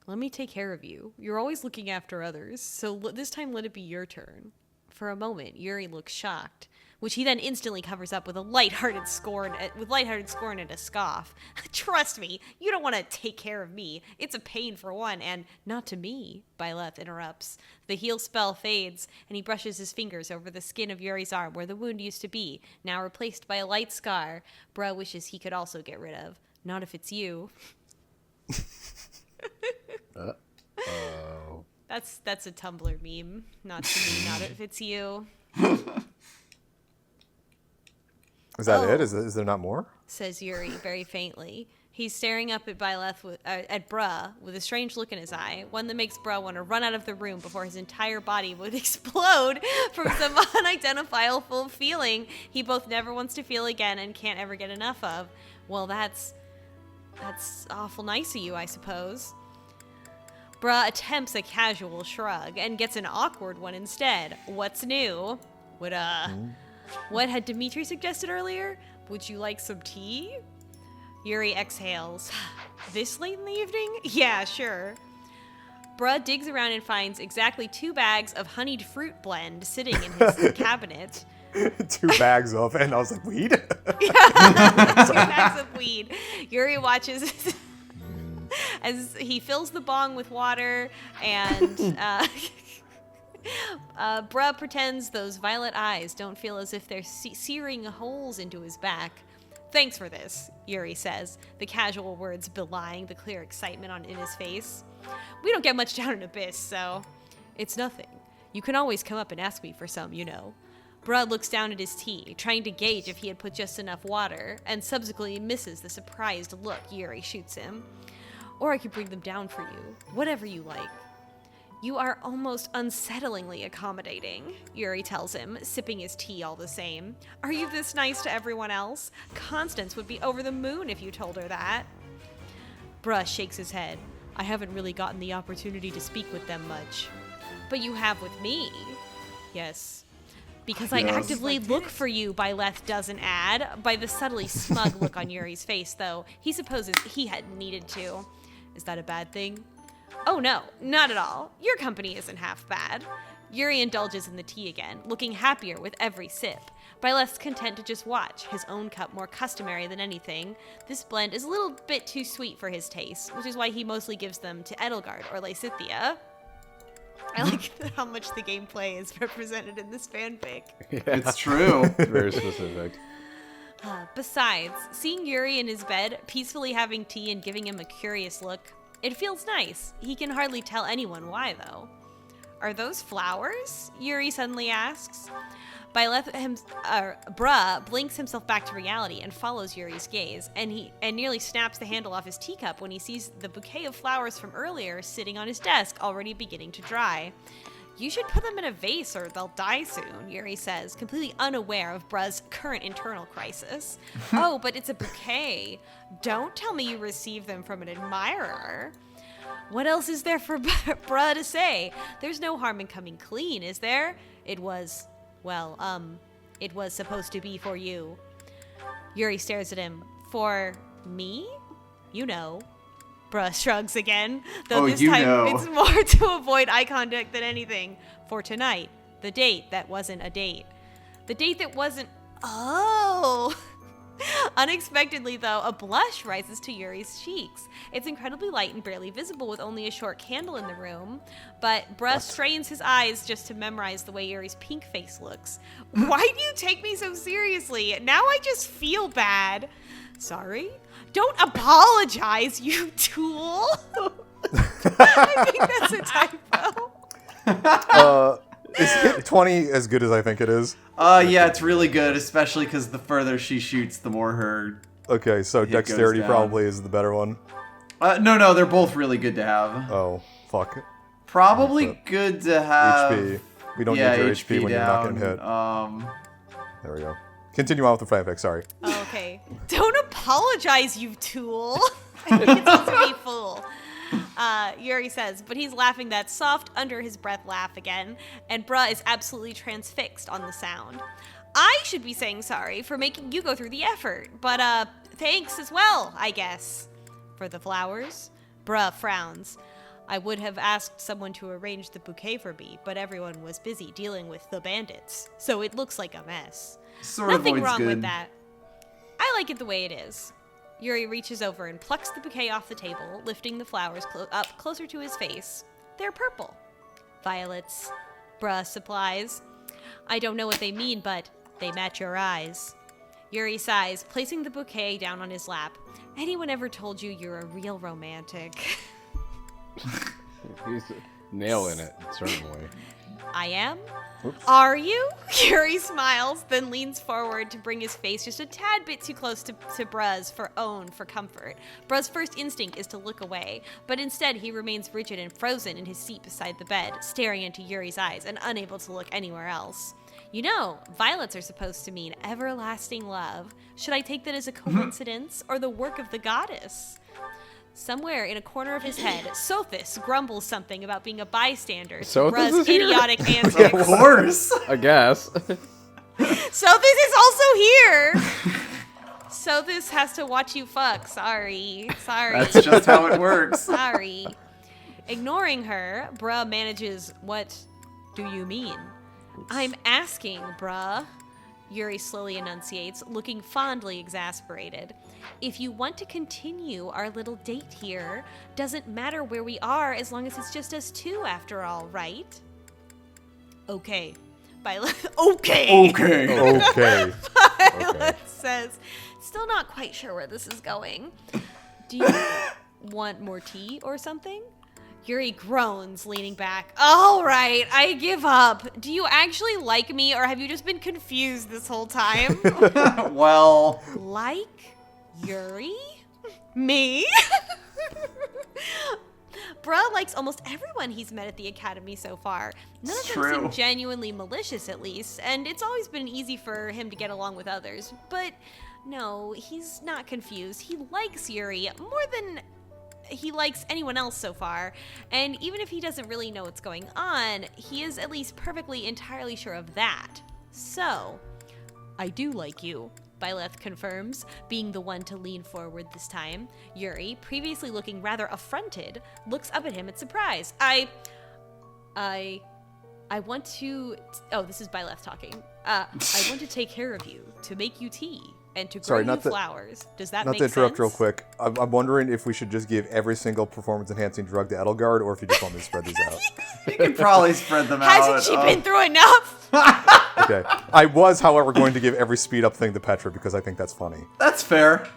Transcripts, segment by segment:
Let me take care of you. You're always looking after others, so this time let it be your turn. For a moment, Yuri looks shocked, which he then instantly covers up with lighthearted scorn and a scoff. Trust me, you don't want to take care of me. It's a pain for one, and not to me, Byleth interrupts. The heal spell fades, and he brushes his fingers over the skin of Yuri's arm where the wound used to be, now replaced by a light scar Bra wishes he could also get rid of. Not if it's you. Uh-oh. That's a Tumblr meme. Not to me, not if it's you. Is that it? Is there not more? Says Yuri very faintly. He's staring up at at Bra with a strange look in his eye, one that makes Bra want to run out of the room before his entire body would explode from some unidentifiable feeling he both never wants to feel again and can't ever get enough of. Well, that's awful nice of you, I suppose. Bra attempts a casual shrug and gets an awkward one instead. What's new? What had Dimitri suggested earlier? Would you like some tea? Yuri exhales. This late in the evening? Yeah, sure. Bra digs around and finds exactly 2 bags of honeyed fruit blend sitting in his cabinet. 2 bags of, and I was like, weed? 2 bags of weed. Yuri watches as he fills the bong with water, and Bra pretends those violet eyes don't feel as if they're searing holes into his back. Thanks for this, Yuri says, the casual words belying the clear excitement in his face. We don't get much down in Abyss, so it's nothing. You can always come up and ask me for some, you know. Bra looks down at his tea, trying to gauge if he had put just enough water, and subsequently misses the surprised look Yuri shoots him. Or I could bring them down for you, whatever you like. You are almost unsettlingly accommodating, Yuri tells him, sipping his tea all the same. Are you this nice to everyone else? Constance would be over the moon if you told her that. Bra shakes his head. I haven't really gotten the opportunity to speak with them much. But you have with me. Yes. Because I actively look for you, Byleth doesn't add. By the subtly smug look on Yuri's face, though, he supposes he hadn't needed to. Is that a bad thing? Oh no, not at all. Your company isn't half bad. Yuri indulges in the tea again, looking happier with every sip. Byleth's content to just watch, his own cup more customary than anything. This blend is a little bit too sweet for his taste, which is why he mostly gives them to Edelgard or Lysithea. I like how much the gameplay is represented in this fanfic. Yeah. It's true. Very specific. Besides, seeing Yuri in his bed, peacefully having tea and giving him a curious look, it feels nice. He can hardly tell anyone why, though. Are those flowers? Yuri suddenly asks. Bra blinks himself back to reality and follows Yuri's gaze, and nearly snaps the handle off his teacup when he sees the bouquet of flowers from earlier sitting on his desk, already beginning to dry. You should put them in a vase or they'll die soon, Yuri says, completely unaware of Bra's current internal crisis. Oh, but it's a bouquet. Don't tell me you received them from an admirer. What else is there for Bra to say? There's no harm in coming clean, is there? It was supposed to be for you. Yuri stares at him. For me? You know. Bra shrugs again, though this time it's more to avoid eye contact than anything. For tonight, the date that wasn't a date. The date that wasn't... Oh! Unexpectedly, though, a blush rises to Yuri's cheeks. It's incredibly light and barely visible with only a short candle in the room, but Bra strains his eyes just to memorize the way Yuri's pink face looks. Why do you take me so seriously? Now I just feel bad. Sorry? Don't apologize, you tool! I think that's a typo. Is 20 as good as I think it is? Yeah, it's really good, especially because the further she shoots, the more her... Okay, so dexterity probably is the better one. No, they're both really good to have. Oh, fuck. Probably good to have... HP. We don't need your HP when you're not getting hit. There we go. Continue on with the fanfic, sorry. Okay. Don't apologize, you tool. I think it's supposed to be fool. Yuri says, but he's laughing that soft, under-his-breath laugh again, and Bra is absolutely transfixed on the sound. I should be saying sorry for making you go through the effort, but, thanks as well, I guess. For the flowers? Bra frowns. I would have asked someone to arrange the bouquet for me, but everyone was busy dealing with the bandits, so it looks like a mess. Nothing wrong with that. I like it the way it is. Yuri reaches over and plucks the bouquet off the table, lifting the flowers up closer to his face. They're purple. Violets. Bruh supplies. I don't know what they mean, but they match your eyes. Yuri sighs, placing the bouquet down on his lap. Anyone ever told you you're a real romantic? He's nailing it, certainly. I am? Oops. Are you? Yuri smiles, then leans forward to bring his face just a tad bit too close to Bruh's for comfort. Bruh's first instinct is to look away, but instead he remains rigid and frozen in his seat beside the bed, staring into Yuri's eyes and unable to look anywhere else. You know, violets are supposed to mean everlasting love. Should I take that as a coincidence or the work of the goddess? Somewhere in a corner of his head, Sothis grumbles something about being a bystander to Sothis Bruh's is here? idiotic antics. Of course. I guess. Sothis is also here! Sothis has to watch you fuck. Sorry. That's just how it works. Sorry. Ignoring her, Bruh manages, what do you mean? I'm asking, Bruh. Yuri slowly enunciates, looking fondly exasperated. If you want to continue our little date here, doesn't matter where we are as long as it's just us two after all, right? Okay. Okay! Okay. Violet says, still not quite sure where this is going. Do you want more tea or something? Yuri groans, leaning back. All right, I give up. Do you actually like me, or have you just been confused this whole time? Well, Like Yuri? Me? Bruh likes almost everyone he's met at the academy so far. None It's of them seem true. genuinely malicious, at least, and it's always been easy for him to get along with others. But no, he's not confused. He likes Yuri more than he likes anyone else so far, and even if he doesn't really know what's going on, he is at least perfectly entirely sure of that. So, I do like you, Byleth confirms, being the one to lean forward this time. Yuri, previously looking rather affronted, looks up at him in surprise. I want to... Oh, this is Byleth talking. I want to take care of you, to make you tea, and to grow you flowers. Does that make sense? Not to interrupt real quick. I'm wondering if we should just give every single performance-enhancing drug to Edelgard, or if you just want me to spread these out. you could probably spread them out. Hasn't she been through enough? Okay. I was, however, going to give every speed-up thing to Petra because I think that's funny. That's fair.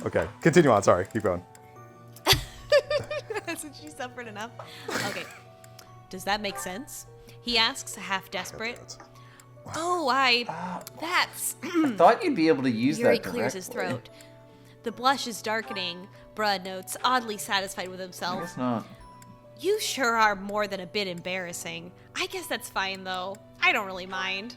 Okay. Continue on. Sorry. Keep going. Hasn't she suffered enough? Okay. Does that make sense? He asks, half desperate. Oh, that's... I thought you'd be able to use Yuri that directly. clears his throat. The blush is darkening, Bruh notes, oddly satisfied with I himself. guess not. You sure are more than a bit embarrassing. I guess that's fine, though. I don't really mind.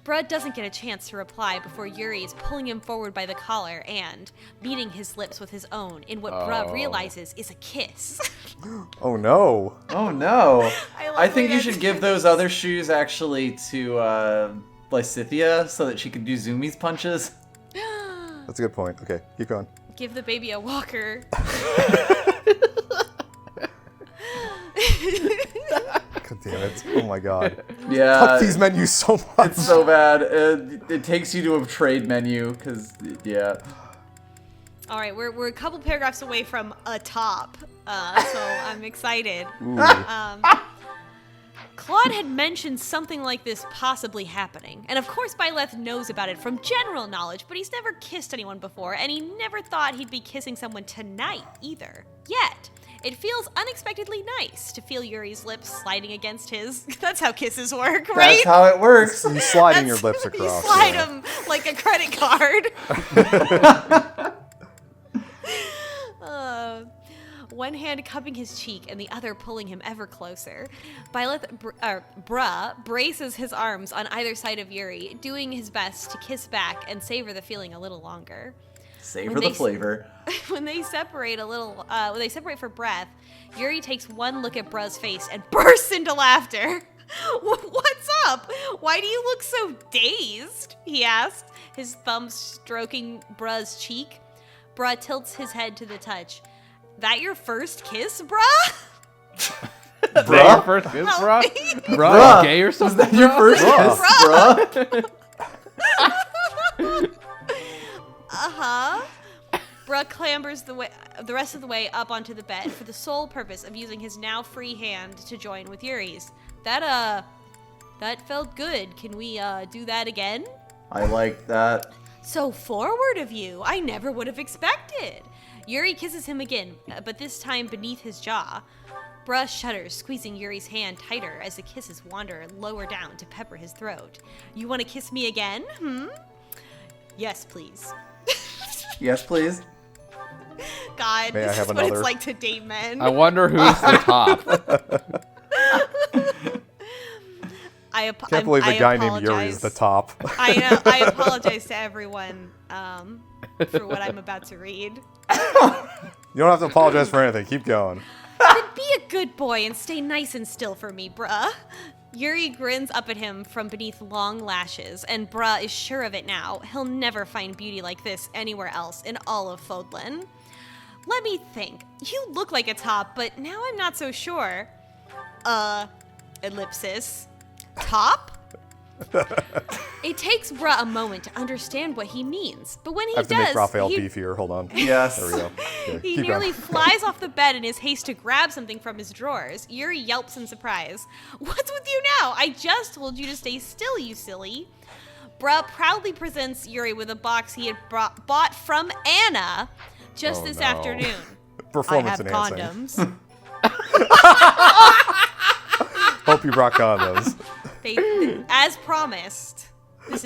Bruh doesn't get a chance to reply before Yuri is pulling him forward by the collar and meeting his lips with his own in what Bruh realizes is a kiss. Oh, no. Oh no. I think when you should give those other shoes actually to Lysithia so that she can do Zoomies punches. That's a good point. Okay. Keep going. Give the baby a walker. God damn it. Oh, my God. Yeah. Fuck these menus so much. It's so bad. It takes you to a trade menu because, yeah. All right, we're a couple paragraphs away from a top, so I'm excited. Claude had mentioned something like this possibly happening, and of course Byleth knows about it from general knowledge, but he's never kissed anyone before, and he never thought he'd be kissing someone tonight either. Yet, it feels unexpectedly nice to feel Yuri's lips sliding against his. That's how kisses work, right? That's how it works. You sliding your lips across. You slide yeah. them like a credit card. One hand cupping his cheek and the other pulling him ever closer. Bruh braces his arms on either side of Yuri, doing his best to kiss back and savor the feeling a little longer. Savor the flavor. When they separate for breath, Yuri takes one look at Bruh's face and bursts into laughter. What's up? Why do you look so dazed? He asked, his thumb stroking Bruh's cheek. Bruh tilts his head to the touch. That your first kiss, bruh? Your first kiss, bruh? Bruh, Bruh. you gay or Was something? that your first kiss, bruh? Bruh clambers the rest of the way up onto the bed for the sole purpose of using his now free hand to join with Yuri's. That felt good. Can we do that again? I like that. So forward of you. I never would have expected. Yuri kisses him again, but this time beneath his jaw. Bruh shudders, squeezing Yuri's hand tighter as the kisses wander lower down to pepper his throat. You want to kiss me again? Yes, please. Yes, please. God, May I this have is what another? it's like to date men. I wonder who's the top. Can't believe the guy named Yuri is the top. I know. I apologize to everyone for what I'm about to read. You don't have to apologize for anything. Keep going. Then be a good boy and stay nice and still for me, bruh. Yuri grins up at him from beneath long lashes, and bruh is sure of it now. He'll never find beauty like this anywhere else in all of Fodlan. Let me think. You look like a top, but now I'm not so sure. Ellipsis. Top? It takes bruh a moment to understand what he means, but when he I have to does, make Raphael he beefier. Hold on. Yes. There we go. Okay, He keep nearly going. flies off the bed in his haste to grab something from his drawers. Yuri yelps in surprise. What's with you now? I just told you to stay still, you silly. Bruh proudly presents Yuri with a box he had bought from Anna just Oh, this no. afternoon. Performance I have enhancing. condoms. Hope you brought condoms. As promised, this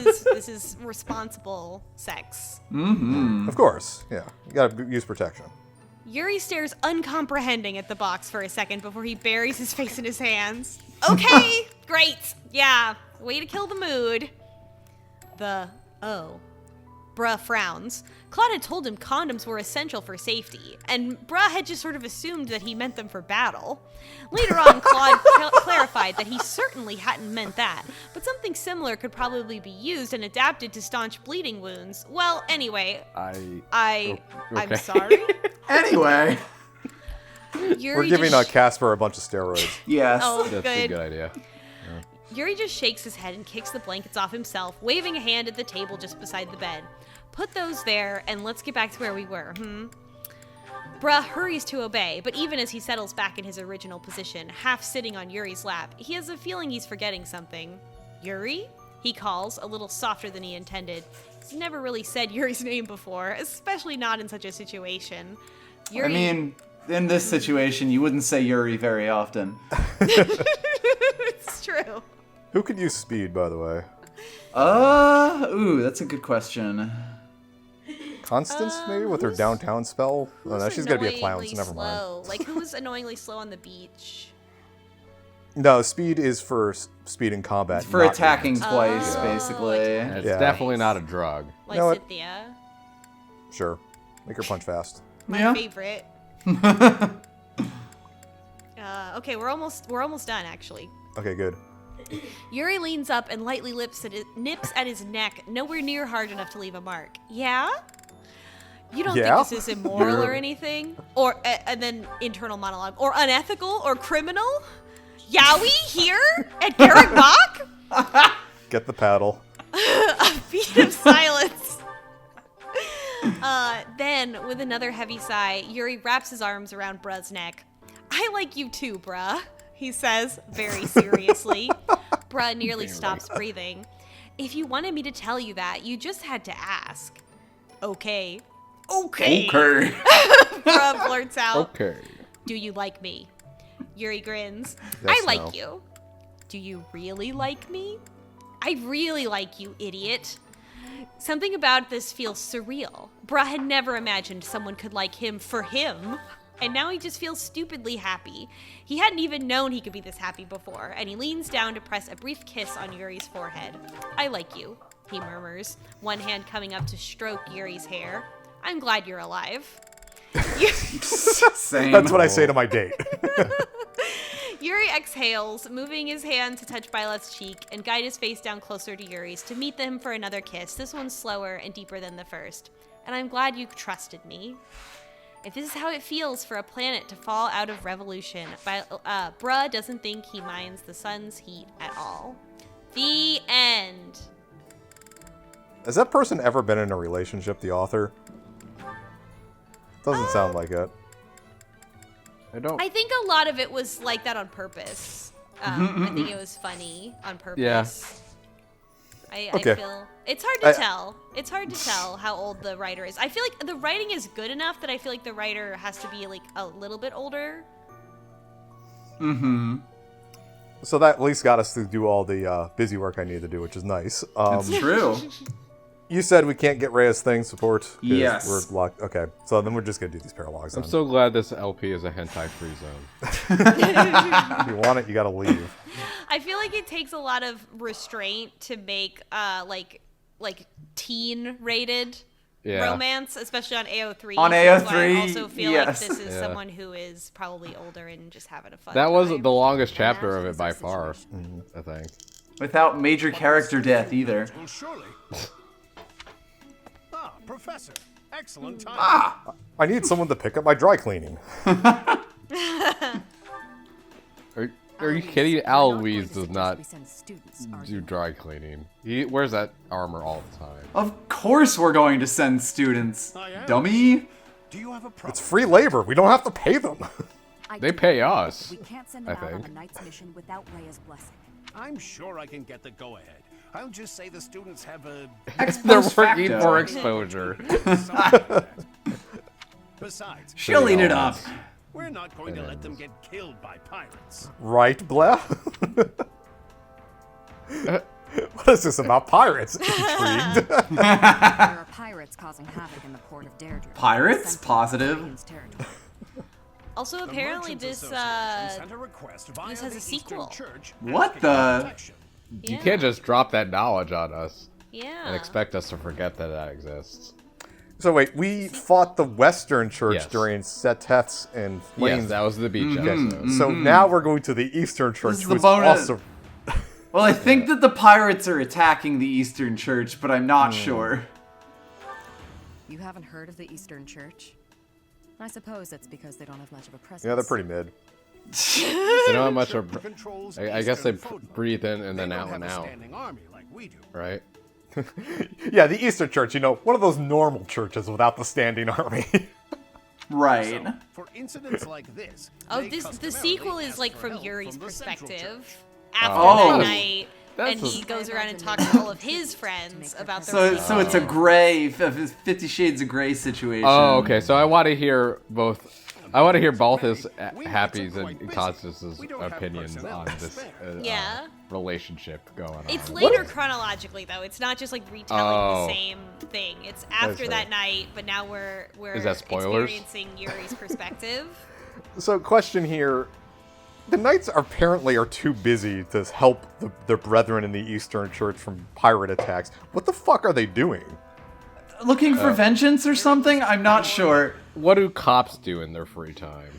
is responsible sex. Of course. Yeah. You gotta use protection. Yuri stares uncomprehending at the box for a second before he buries his face in his hands. Okay, great. Yeah, way to kill the mood. Bruh frowns. Claude had told him condoms were essential for safety, and Bruh had just sort of assumed that he meant them for battle. Later on, Claude clarified that he certainly hadn't meant that, but something similar could probably be used and adapted to staunch bleeding wounds. Well, anyway, I'm okay. sorry. Anyway. Yuri We're giving just Casper a bunch of steroids. Yes. Oh, That's good. a good idea. Yuri just shakes his head and kicks the blankets off himself, waving a hand at the table just beside the bed. Put those there, and let's get back to where we were, Bruh hurries to obey, but even as he settles back in his original position, half sitting on Yuri's lap, he has a feeling he's forgetting something. Yuri? He calls, a little softer than he intended. He's never really said Yuri's name before, especially not in such a situation. Yuri... I mean, in this situation, you wouldn't say Yuri very often. It's true. Who could use speed, by the way? Ooh, that's a good question. Constance, maybe, with her downtown spell? Oh, no, she's got to be a clown, so never mind. Slow? Like, who was annoyingly slow on the beach? No, speed is for speed in combat. For not attacking movement. twice, Oh, basically. And it's Yeah. definitely not a drug. Like know what? Cynthia. Sure. Make her punch fast. My Yeah. favorite. Okay, we're almost done, actually. Okay, good. Yuri leans up and lightly nips at his neck, nowhere near hard enough to leave a mark. Yeah? You don't Yeah? think this is immoral or anything? Or, and then internal monologue. Or unethical? Or criminal? Yowie? Here? At Garrick Bach? Get the paddle. A beat of silence. Then, with another heavy sigh, Yuri wraps his arms around Bruh's neck. I like you too, Bruh, he says, very seriously. Bruh nearly stops breathing. If you wanted me to tell you that, you just had to ask. Okay. Okay. Okay. Bruh blurts out. Okay. Do you like me? Yuri grins. Yes, I like no. you. Do you really like me? I really like you, idiot. Something about this feels surreal. Bruh had never imagined someone could like him for him. And now he just feels stupidly happy. He hadn't even known he could be this happy before, and he leans down to press a brief kiss on Yuri's forehead. I like you, he murmurs, one hand coming up to stroke Yuri's hair. I'm glad you're alive. Same. That's what I say to my date. Yuri exhales, moving his hand to touch Byleth's cheek and guide his face down closer to Yuri's to meet them for another kiss. This one's slower and deeper than the first. And I'm glad you trusted me. If this is how it feels for a planet to fall out of revolution, Bruh doesn't think he minds the sun's heat at all. The end. Has that person ever been in a relationship, the author? Doesn't sound like it. I think a lot of it was like that on purpose. I think it was funny on purpose. Yeah. I feel it's hard to tell. It's hard to tell how old the writer is. I feel like the writing is good enough that I feel like the writer has to be like a little bit older. Mm-hmm. So that at least got us to do all the busy work I need to do, which is nice. It's true. You said we can't get Rhea's thing support? 'Cause Yes. We're locked. Okay, so then we're just going to do these paralogs I'm then. so glad this LP is a hentai-free zone. If you want it, you got to leave. I feel like it takes a lot of restraint to make like teen rated romance, especially on AO3. On So that's why AO3, I also feel yes. like this is Yeah. someone who is probably older and just having a fun That was time. the longest chapter of it by far, I think. Without major character death either. Well, surely. Professor, excellent time. I need someone to pick up my dry cleaning. Are you kidding? Aloise does not do dry cleaning. He wears that armor all the time. Of course we're going to send students, dummy. Do you have a problem? It's free labor. We don't have to pay them. They pay us. We can't send I them out on think. a knight's mission without Rhea's blessing. I'm sure I can get the go-ahead. I'll just say the students have a... They're Post working facto. for exposure. Besides, She'll eat it up. we're not going to let them get killed by pirates. Right, Blah? What is this about pirates? Intrigued. There are pirates causing havoc in the port of Deirdre. Pirates? Sent to Positive. Rhea's territory. Also, The apparently Merchants this Association sent a request via this has the a sequel. Eastern Church What asking the- for protection. You can't just drop that knowledge on us yeah. and expect us to forget that that exists. So wait, we fought the Western Church Yes. during Seteth's and Yes, Flames. that was the beach episode. So now we're going to the Eastern Church, is the which bonus. also... Well, I think that the pirates are attacking the Eastern Church, but I'm not sure. You haven't heard of the Eastern Church? I suppose it's because they don't have much of a presence. Yeah, they're pretty mid. They don't have much of. Controls I guess they Eastern Fodor. breathe in and They then don't out have and a out, standing army like we do. right? Yeah, the Eastern Church, you know, one of those normal churches without the standing army. Right. So, for incidents like this, Oh, they the customarily sequel is ask like for from help Yuri's from the Central perspective. Church. After Oh. that night, That's and he a- goes around and talks to all of his friends about their So it's a gray, 50 Shades of Grey situation. Oh, okay. So I want to hear both. I want to hear both his We Happy's get and quite busy. Constance's We don't have opinions personnel on to this spare. Yeah. relationship going on. It's later chronologically though. It's not just like retelling Oh. the same thing. It's after fair. that night, but now we're Is that spoilers? experiencing Yuri's perspective. So, question here. The Knights apparently are too busy to help their brethren in the Eastern Church from pirate attacks. What the fuck are they doing? Looking for vengeance or something? I'm not sure. What do cops do in their free time?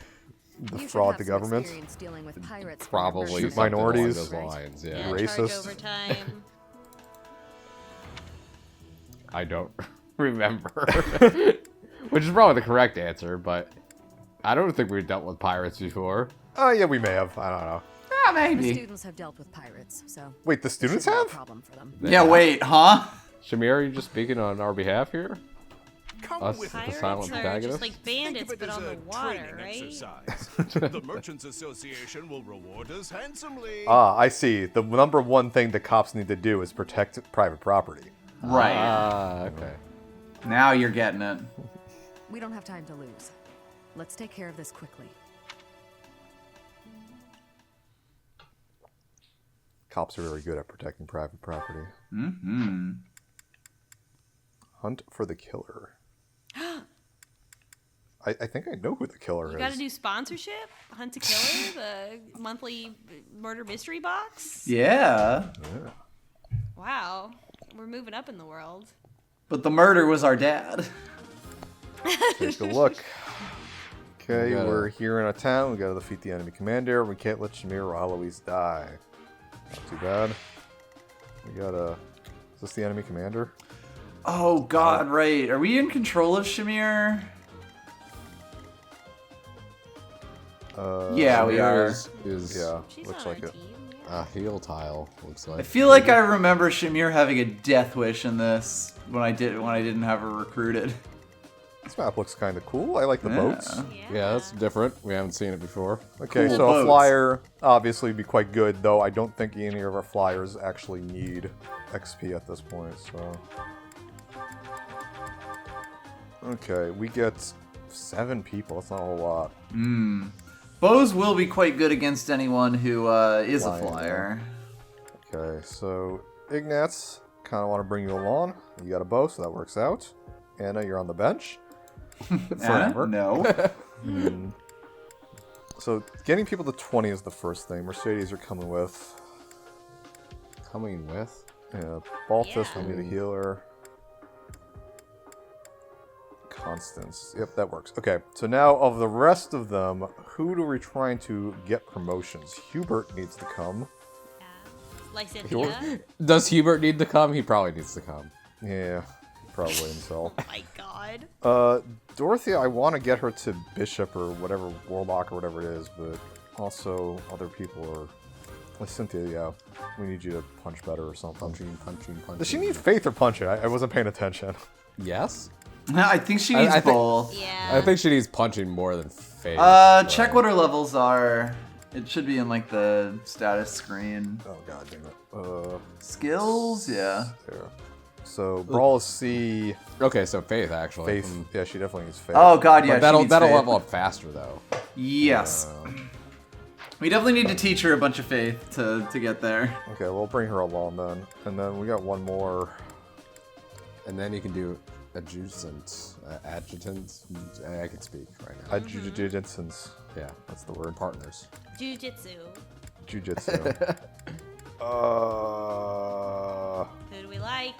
The You should fraud have the some government? experience dealing with pirates from Probably your Shoot something along minorities. those lines. Yeah. Yeah, charge Racist. overtime. I don't remember, which is probably the correct answer, but I don't think we've dealt with pirates before. Oh, yeah, we may have. I don't know. Ah, The maybe. students have dealt with pirates, so Wait, the it students shouldn't be a have? problem for them. Yeah, wait, huh? Shamir, are you just speaking on our behalf here? Come Us, with the me. Pirates silent are protagonist? just like Think bandits, of it but as on a the water, training right? exercise. The Merchants Association will reward us handsomely. Ah, I see. The number one thing the cops need to do is protect private property. Right. Ah, okay. Now you're getting it. We don't have time to lose. Let's take care of this quickly. Cops are very good at protecting private property. Mm-hmm. Hunt for the killer. I think I know who the killer You is. got to do sponsorship? Hunt a Killer, the monthly murder mystery box? Yeah. Wow. We're moving up in the world. But the murder was our dad. Take a look. Okay, We gotta- we're here in a town. We gotta defeat the enemy commander. We can't let Shamir or Aloise die. Not too bad. We gotta... Is this the enemy commander? Oh, God, right. Are we in control of Shamir? Yeah, we are. Is Yeah, She's looks on like our it. team. Yeah. a heel tile, looks like. I feel like I remember Shamir having a death wish in this when I didn't have her recruited. This map looks kind of cool. I like the boats. Yeah, that's different. We haven't seen it before. Okay, Cool so boats. a flyer obviously would be quite good, though I don't think any of our flyers actually need XP at this point, so... Okay, we get 7 people. That's not a whole lot. Bows will be quite good against anyone who is a Flying, flyer. Okay, so Ignatz, kind of want to bring you along. You got a bow, so that works out. Anna, you're on the bench. Forever. No. So getting people to 20 is the first thing. Mercedes, you're coming with. Coming with? Yeah, Baltus, Yeah. we need a healer. Constance. Yep, that works. Okay, so now of the rest of them, who are we trying to get promotions? Hubert needs to come. Lysithia. Does Hubert need to come? He probably needs to come. Yeah, probably himself. Oh my god. Dorothea, I want to get her to Bishop or whatever, Warlock or whatever it is, but also other people are... Like Cynthia, yeah, we need you to punch better or something. Punching. Does she need faith or punching? I wasn't paying attention. Yes? I think she needs I think- both. Yeah. I think she needs punching more than face. Check what her levels are. It should be in like the status screen. Oh god damn it. Skills, yeah. There. So Brawl is C, Okay, so faith, actually. faith. Yeah, she definitely needs faith. Oh god, yeah. But that'll she needs that'll faith. level up faster, though. Yes. We definitely need to teach her a bunch of faith to get there. Okay, we'll bring her along then. And then we got one more. And then you can do adjutant. I can speak right now. Adjutants. Yeah, That's the word. partners. Jujitsu. Jujitsu. Who do we like?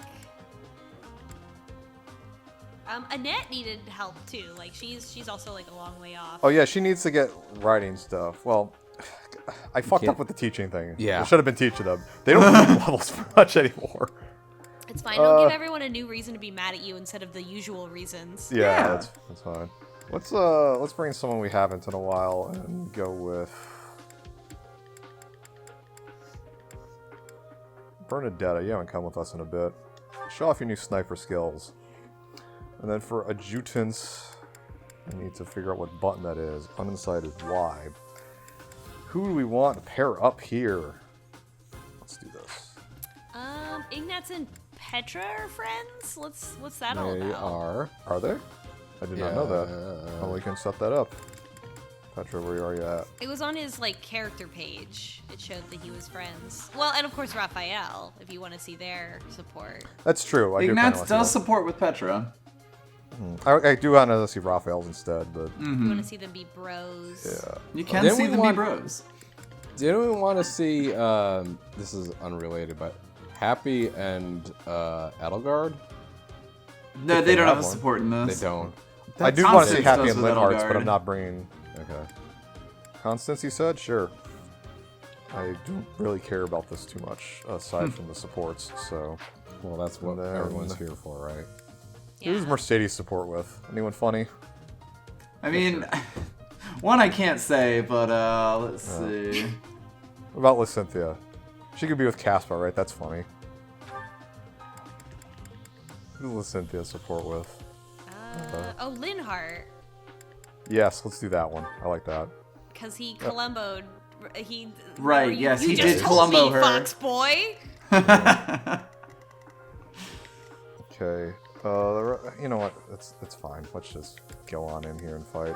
Annette needed help too. Like she's also like a long way off. Oh yeah, she needs to get writing stuff. Well, I fucked can't- up with the teaching thing. Yeah. I should have been teaching them. They don't need levels for much anymore. It's fine. Don't give everyone a new reason to be mad at you instead of the usual reasons. Yeah, that's fine. Let's bring someone we haven't in a while and go with Bernadetta. You haven't come with us in a bit. Show off your new sniper skills. And then for adjutants, I need to figure out what button that is. Uninside is Y. Who do we want to pair up here? Let's do this. Ignatz and Petra are friends. What's that all They about? are. Are they? I did not know that. Oh, we can set that up. Petra, where are you at? It was on his like character page. It showed that he was friends. Well, and of course Raphael, if you want to see their support. That's true. I do kinda Ignatz want does to support with Petra. I do want to see Raphael's instead, but You want to see them be bros. yeah. You can Didn't see we them want- be bros. Do anyone want to see, this is unrelated, but Happy and Edelgard? No, If they they don't have have a one. support in They this. don't. I do want to see Constance Happy does and with Linhart's, but Edelgard. I'm not bringing Okay. Constance. You said sure. I don't really care about this too much, aside from the supports. So, Well, that's what And then- everyone's here for, right? who's Mercedes support with? Anyone funny? I mean, one I can't say, but let's see. What about Lysynthia? She could be with Caspar, right? That's funny. Who does Lysynthia support with? Oh, Linhart, Yes, let's do that one. I like that. because he Columboed. He Right, remember yes, you he just did told Columbo me, her. Fox boy. Okay. You know what? That's fine. Let's just go on in here and fight.